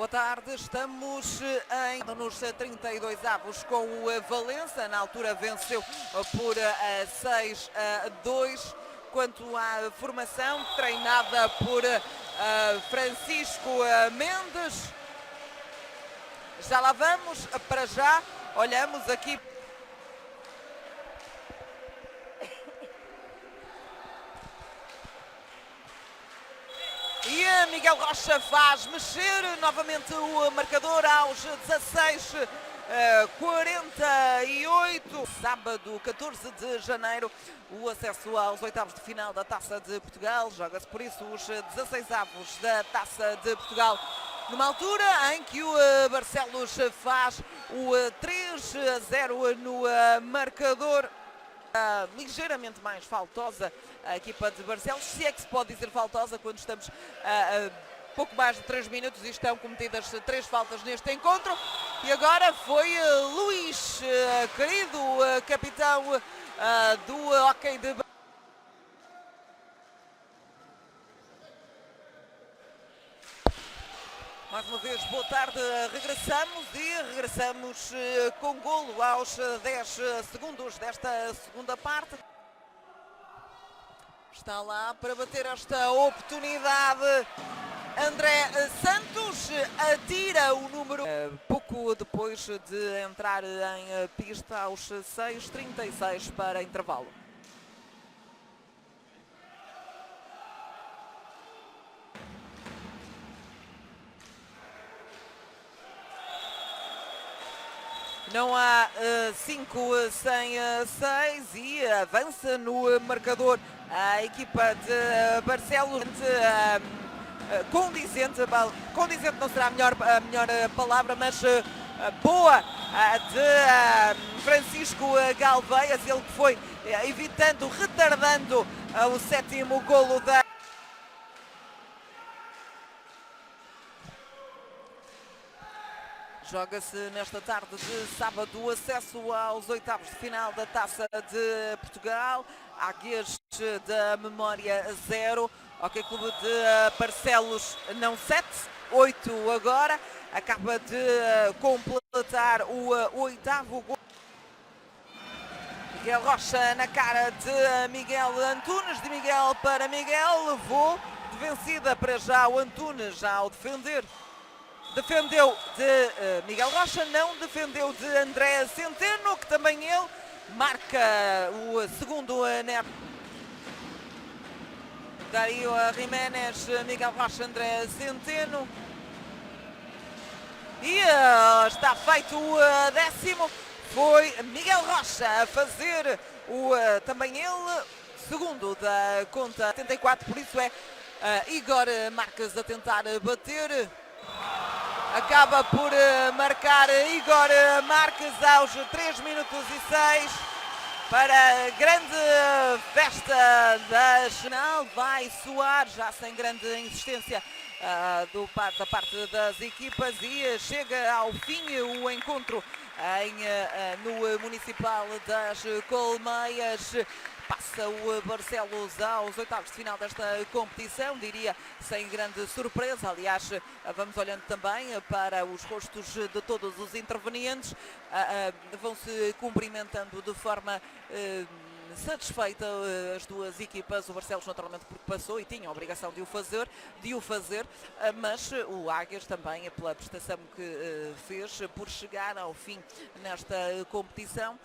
Boa tarde, estamos nos 32 avos com o Valença, na altura venceu por 6-2. Quanto à formação, treinada por Francisco Mendes, já lá vamos, para já olhamos aqui. E Miguel Rocha faz mexer novamente o marcador aos 16:48. Sábado, 14 de janeiro, o acesso aos oitavos de final da Taça de Portugal. Joga-se por isso os 16 avos da Taça de Portugal, numa altura em que o Barcelos faz o 3-0 no marcador. Ligeiramente mais faltosa a equipa de Barcelos, se é que se pode dizer faltosa quando estamos a pouco mais de 3 minutos e estão cometidas 3 faltas neste encontro. E agora foi Luís, querido capitão do Hóquei de Barcelos. Mais uma vez, boa tarde, regressamos com golo aos 10 segundos desta segunda parte. Está lá para bater esta oportunidade André Santos, atira o número pouco depois de entrar em pista aos 6:36 para intervalo. Não há 5 sem 6 e avança no marcador a equipa de Barcelos. Condizente não será a melhor palavra, mas boa de Francisco Galveias, ele que foi evitando, retardando o 7º golo da... Joga-se nesta tarde de sábado o acesso aos oitavos de final da Taça de Portugal. Águias da Memória 0. Hóquei Clube de Barcelos não 7, 8 agora. Acaba de completar o 8º gol. Miguel Rocha na cara de Miguel Antunes. De Miguel para Miguel. Levou de vencida para já o Antunes, já ao defender. Defendeu de Miguel Rocha, não defendeu de André Centeno, que também ele marca o segundo neto. Dario Jiménez, Miguel Rocha, André Centeno. E está feito o 10º. Foi Miguel Rocha a fazer o também ele segundo da conta 74, por isso é Igor Marques a tentar bater. Acaba por marcar Igor Marques aos 3 minutos e 6 para a grande festa da final. Vai soar já sem grande insistência da parte das equipas e chega ao fim o encontro no Municipal das Colmeias. Passa o Barcelos aos oitavos de final desta competição, diria sem grande surpresa. Aliás, vamos olhando também para os rostos de todos os intervenientes, vão-se cumprimentando de forma satisfeita as duas equipas. O Barcelos naturalmente porque passou e tinha a obrigação de o fazer, mas o Águias também pela prestação que fez por chegar ao fim nesta competição.